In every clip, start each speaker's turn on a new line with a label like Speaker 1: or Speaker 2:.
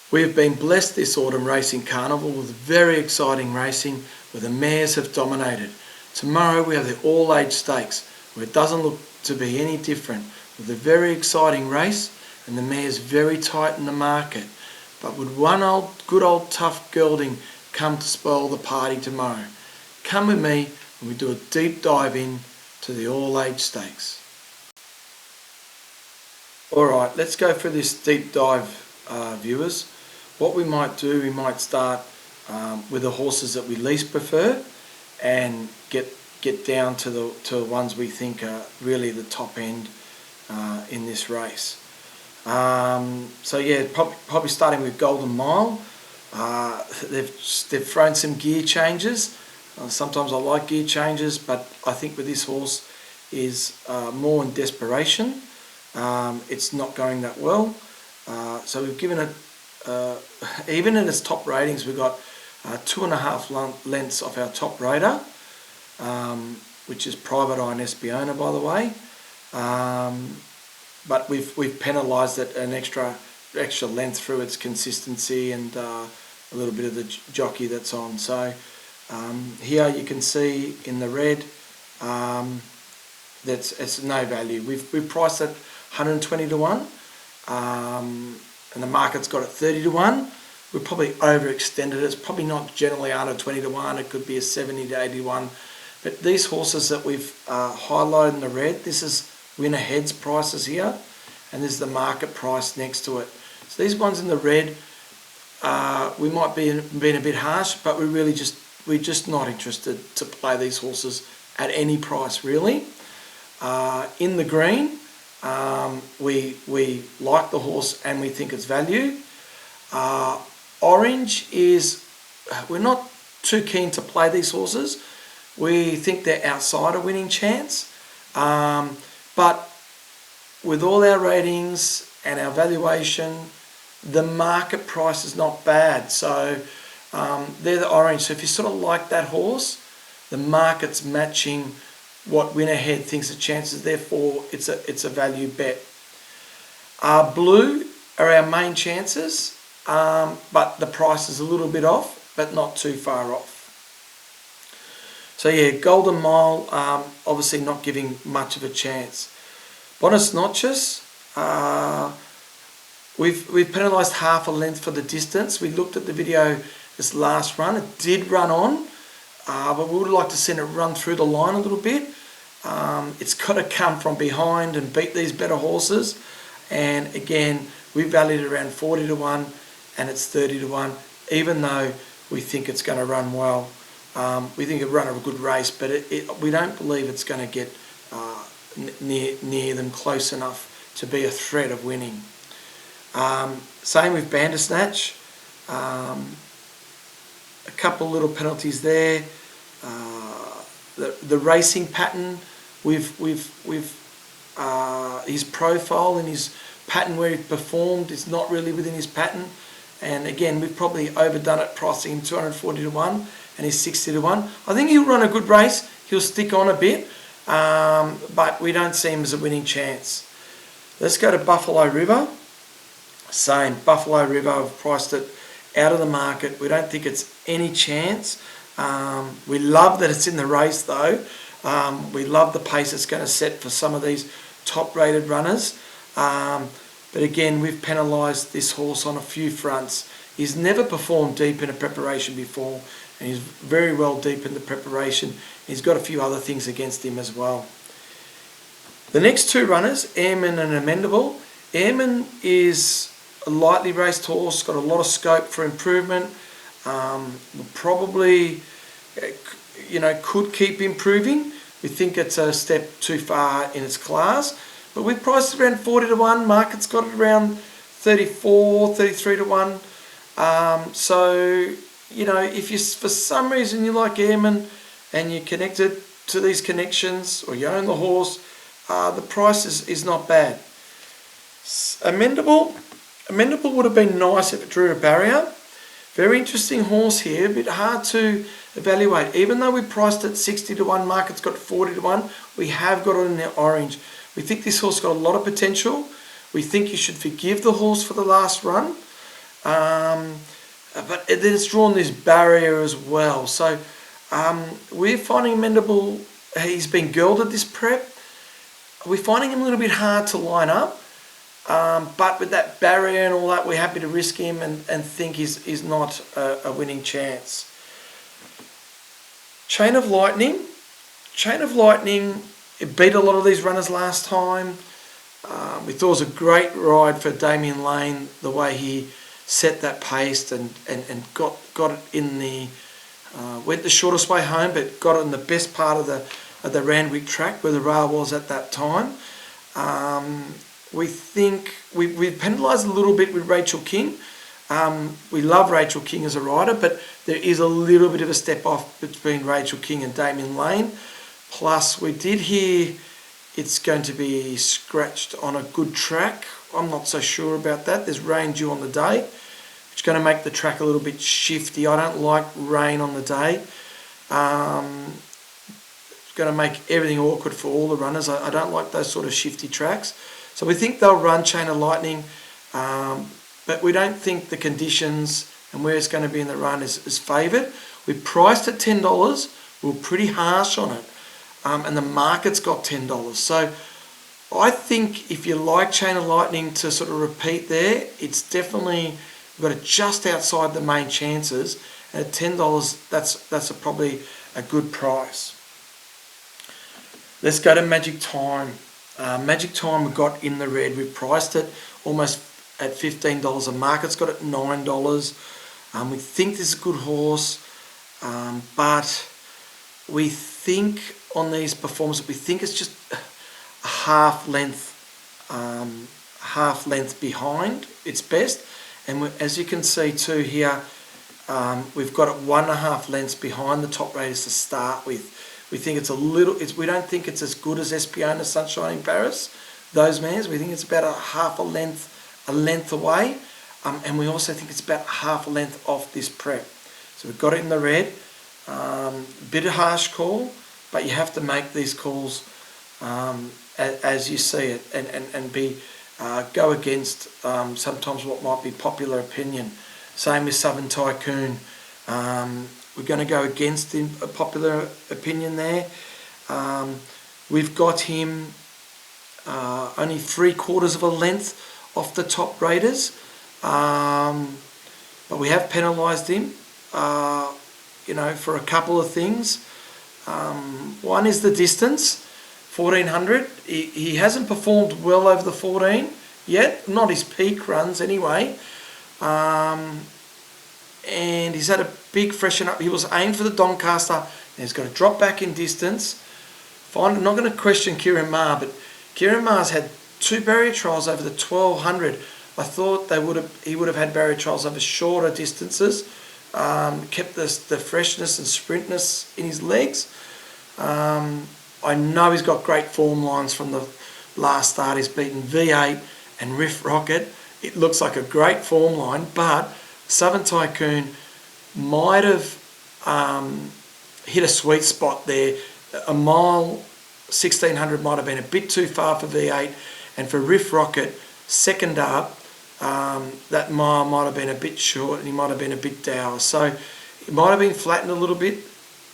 Speaker 1: We have been blessed this autumn racing carnival with very exciting racing where the mares have dominated. Tomorrow we have the all-age stakes where it doesn't look to be any different, with a very exciting race and the mares very tight in the market. But would one good old tough gelding come to spoil the party tomorrow? Come with me and we do a deep dive in to the all-age stakes. Alright, let's go through this deep dive, viewers. What we might do, we might start with the horses that we least prefer and get down to the ones we think are really the top end in this race. So yeah, probably starting with Golden Mile. They've thrown some gear changes. Sometimes I like gear changes, but I think with this horse is more in desperation. It's not going that well. So we've given it, even in its top ratings, we've got 2.5 lengths off our top rater, which is Private Eye and Espiona, by the way. But we've penalised it an extra length through its consistency and a little bit of the jockey that's on. So here you can see in the red, it's no value. We've priced it 120 to 1, and the market's got it 30 to 1. We've probably overextended it. It's probably not generally under 20 to 1. It could be a 70 to 80 to 1. But these horses that we've highlighted in the red, this is winner heads prices here, and this is the market price next to it. So these ones in the red, we might be being a bit harsh, but we're just not interested to play these horses at any price really. In the green, we like the horse and we think it's value. Orange is, we're not too keen to play these horses. We think they're outside a winning chance, but with all our ratings and our valuation, the market price is not bad. So they're the orange. So if you sort of like that horse, the market's matching what winner head thinks the chances, therefore it's a value bet. Blue are our main chances, but the price is a little bit off, but not too far off. So yeah, Golden Mile, obviously not giving much of a chance. Bonus Notches, we've penalised half a length for the distance. We looked at the video this last run. It did run on, but we would like to see it run through the line a little bit. It's got to come from behind and beat these better horses. And again, we valued it around 40 to 1 and it's 30 to 1, even though we think it's going to run well. We think it'll run a good race, but we don't believe it's going to get near them close enough to be a threat of winning. Same with Bandersnatch. A couple little penalties there. The racing pattern, his profile and his pattern where he performed is not really within his pattern. And again, we've probably overdone it, pricing him 240 to 1 and he's 60 to 1. I think he'll run a good race. He'll stick on a bit, but we don't see him as a winning chance. Let's go to Buffalo River. Same, Buffalo River, I've priced it out of the market. We don't think it's any chance. We love that it's in the race though. We love the pace it's going to set for some of these top rated runners. But again, we've penalised this horse on a few fronts. He's never performed deep in a preparation before, and he's very well deep in the preparation. He's got a few other things against him as well. The next two runners, Airman and Amendable. Airman is a lightly raced horse, got a lot of scope for improvement. Probably, could keep improving. We think it's a step too far in its class, but we priced it around 40 to 1. Market's got it around 34, 33 to 1. So, if you, for some reason you like Airman and you're connected to these connections or you own the horse, the price is not bad. Amendable would have been nice if it drew a barrier. Very interesting horse here, a bit hard to evaluate. Even though we priced it 60 to 1, market's got 40 to 1, we have got it in the orange. We think this horse got a lot of potential. We think you should forgive the horse for the last run. But then it's drawn this barrier as well. So we're finding Mendable, he's been gelded this prep. We're finding him a little bit hard to line up. But with that barrier and all that, we're happy to risk him and think he's not a winning chance. Chain of Lightning. Chain of Lightning, it beat a lot of these runners last time. We thought it was a great ride for Damien Lane, the way he set that pace and got it in the, went the shortest way home, but got it in the best part of the Randwick track where the rail was at that time. We think we penalised a little bit with Rachel King. We love Rachel King as a rider, but there is a little bit of a step off between Rachel King and Damien Lane. Plus, we did hear it's going to be scratched on a good track. I'm not so sure about that. There's rain due on the day, which is going to make the track a little bit shifty. I don't like rain on the day. It's going to make everything awkward for all the runners. I don't like those sort of shifty tracks. So we think they'll run Chain of Lightning, but we don't think the conditions and where it's going to be in the run is favoured. We priced at $10. We were pretty harsh on it. And the market's got $10. So I think if you like Chain of Lightning to sort of repeat there, it's definitely, we've got it just outside the main chances. And at $10, that's probably a good price. Let's go to Magic Time. Magic Time we got in the red. We priced it almost at $15. The market's got it at $9. We think this is a good horse, but we think on these performances, we think it's just a half length behind its best. And as you can see too here, we've got it 1.5 lengths behind the top raters to start with. We think it's a little. We don't think it's as good as Espiona Sunshine in Paris. Those mares, we think it's about a length away, and we also think it's about half a length off this prep. So we've got it in the red. Bit of harsh call, but you have to make these calls as you see it, and go against sometimes what might be popular opinion. Same with Southern Tycoon. We're going to go against a popular opinion there. We've got him only 3/4 of a length off the top raters, but we have penalised him, for a couple of things. One is the distance, 1400. He hasn't performed well over the 14 yet, not his peak runs anyway. And he's had a big freshen up. He was aimed for the Doncaster, and he's got to drop back in distance. I'm not going to question Kieran Maher, but Kieran Maher's had 2 barrier trials over the 1200. I thought he would have had barrier trials over shorter distances, kept the freshness and sprintness in his legs. I know he's got great form lines from the last start. He's beaten V8 and Riff Rocket. It looks like a great form line, but Southern Tycoon might have hit a sweet spot there. A mile 1600 might have been a bit too far for V8, and for Riff Rocket, second up, that mile might have been a bit short and he might have been a bit dour. So it might have been flattened a little bit,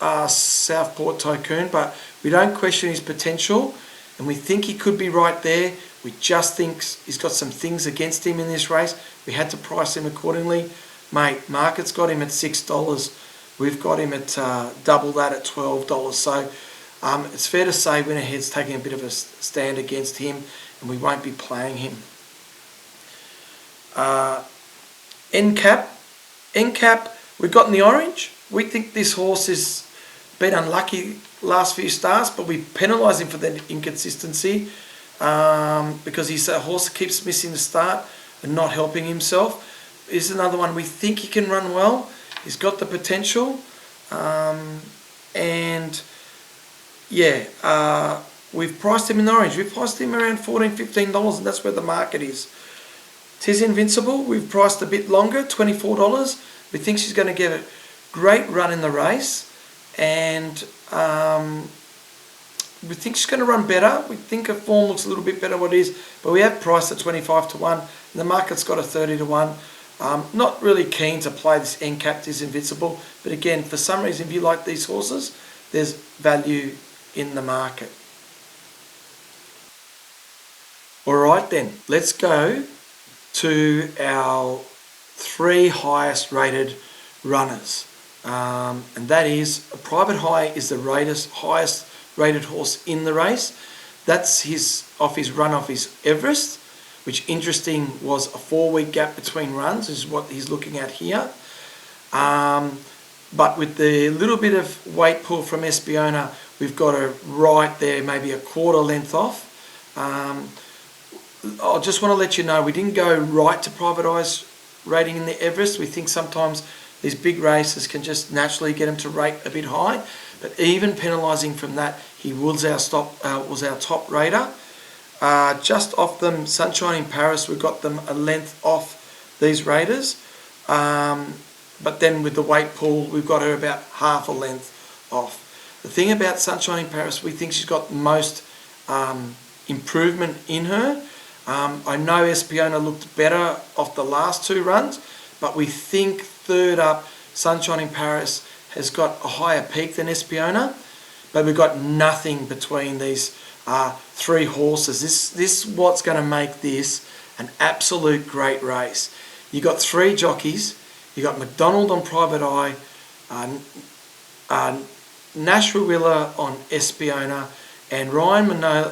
Speaker 1: Southport Tycoon, but we don't question his potential, and we think he could be right there. We just think he's got some things against him in this race. We had to price him accordingly. Mate, market's got him at $6. We've got him at double that at $12. So it's fair to say Winner Ahead's taking a bit of a stand against him, and we won't be playing him. NCAP, we've got in the orange. We think this horse has been unlucky last few starts, but we penalise him for that inconsistency because he's a horse that keeps missing the start and not helping himself. Is another one we think he can run well. He's got the potential, we've priced him in the orange. We've priced him around $14, $15, and that's where the market is. Tis Invincible, we've priced a bit longer, $24. We think she's going to get a great run in the race, and we think she's going to run better. We think her form looks a little bit better than what it is, but we have priced at 25 to 1, and the market's got a 30 to 1. Not really keen to play this end cap is invincible, but again, for some reason, if you like these horses, there's value in the market. All right then, let's go to our 3 highest rated runners. And that is, Private High is the highest rated horse in the race. That's off his run off his Everest, which interesting was a 4-week gap between runs, is what he's looking at here. But with the little bit of weight pull from Espiona, we've got her right there, maybe a quarter length off. I just want to let you know, we didn't go right to Private Eye's rating in the Everest. We think sometimes these big races can just naturally get him to rate a bit high. But even penalising from that, he was our top rater. Just off them, Sunshine in Paris, we've got them a length off these raters. But then with the weight pull, we've got her about half a length off. The thing about Sunshine in Paris, we think she's got most improvement in her. I know Espiona looked better off the last 2 runs, but we think third up, Sunshine in Paris has got a higher peak than Espiona, but we've got nothing between these 3 horses. This is what's going to make this an absolute great race. You got 3 jockeys. You got McDonald on Private Eye, Nashua Willa on Espiona, and Ryan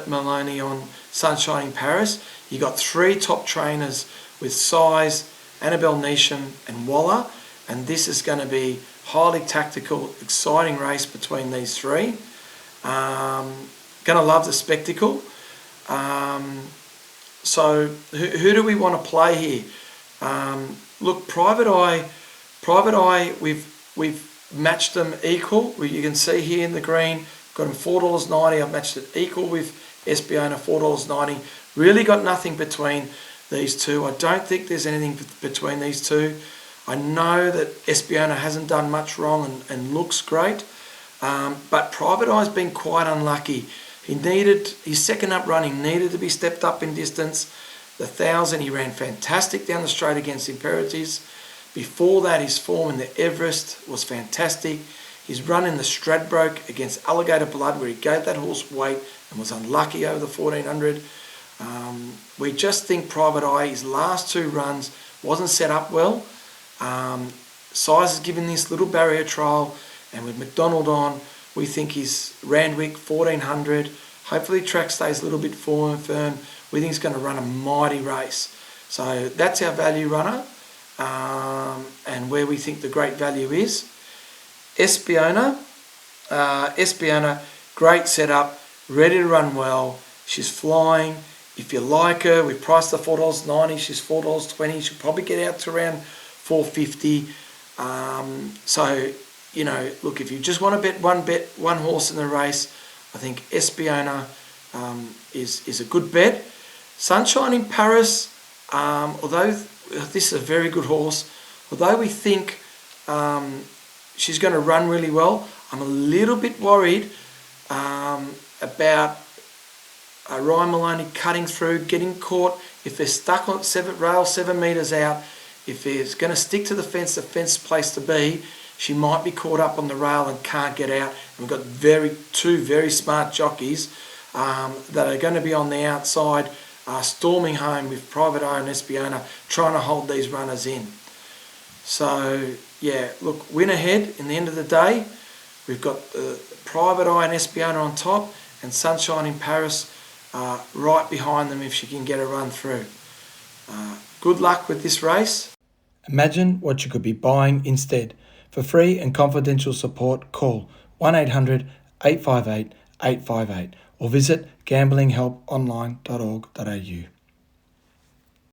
Speaker 1: Maloney on Sunshine in Paris. You got 3 top trainers with Size, Annabelle Neesham and Waller, and this is going to be highly tactical, exciting race between these 3. Going to love the spectacle. So who do we want to play here? Look, Private Eye, we've matched them equal. You can see here in the green, got them $4.90. I've matched it equal with Espiona, $4.90. Really got nothing between these 2. I don't think there's anything between these 2. I know that Espiona hasn't done much wrong and looks great, but Private Eye's been quite unlucky. His second up running needed to be stepped up in distance. The 1,000, he ran fantastic down the straight against Imperatives. Before that, his form in the Everest was fantastic. His run in the Stradbroke against Alligator Blood, where he gave that horse weight and was unlucky over the 1,400. We just think Private Eye, his last 2 runs, wasn't set up well. Size is given this little barrier trial, and with McDonald on, we think he's Randwick, 1,400. Hopefully track stays a little bit firm. We think he's going to run a mighty race. So that's our value runner, and where we think the great value is. Espiona, great setup, ready to run well. She's flying. If you like her, we priced her $4.90. She's $4.20. She'll probably get out to around $4.50. So, look, if you just want to bet one horse in the race, I think Espiona is a good bet. Sunshine in Paris, although this is a very good horse, although we think she's going to run really well, I'm a little bit worried about Ryan Maloney cutting through, getting caught. If they're stuck on rail 7 metres out, if he's going to stick to the fence place to be, she might be caught up on the rail and can't get out. And we've got 2 very smart jockeys that are going to be on the outside, storming home with Private Eye and Espiona, trying to hold these runners in. So, yeah, look, win ahead in the end of the day. We've got Private Eye and Espiona on top, and Sunshine in Paris right behind them if she can get a run through. Good luck with this race. Imagine what you could be buying instead. For free and confidential support, call 1-800-858-858 or visit gamblinghelponline.org.au.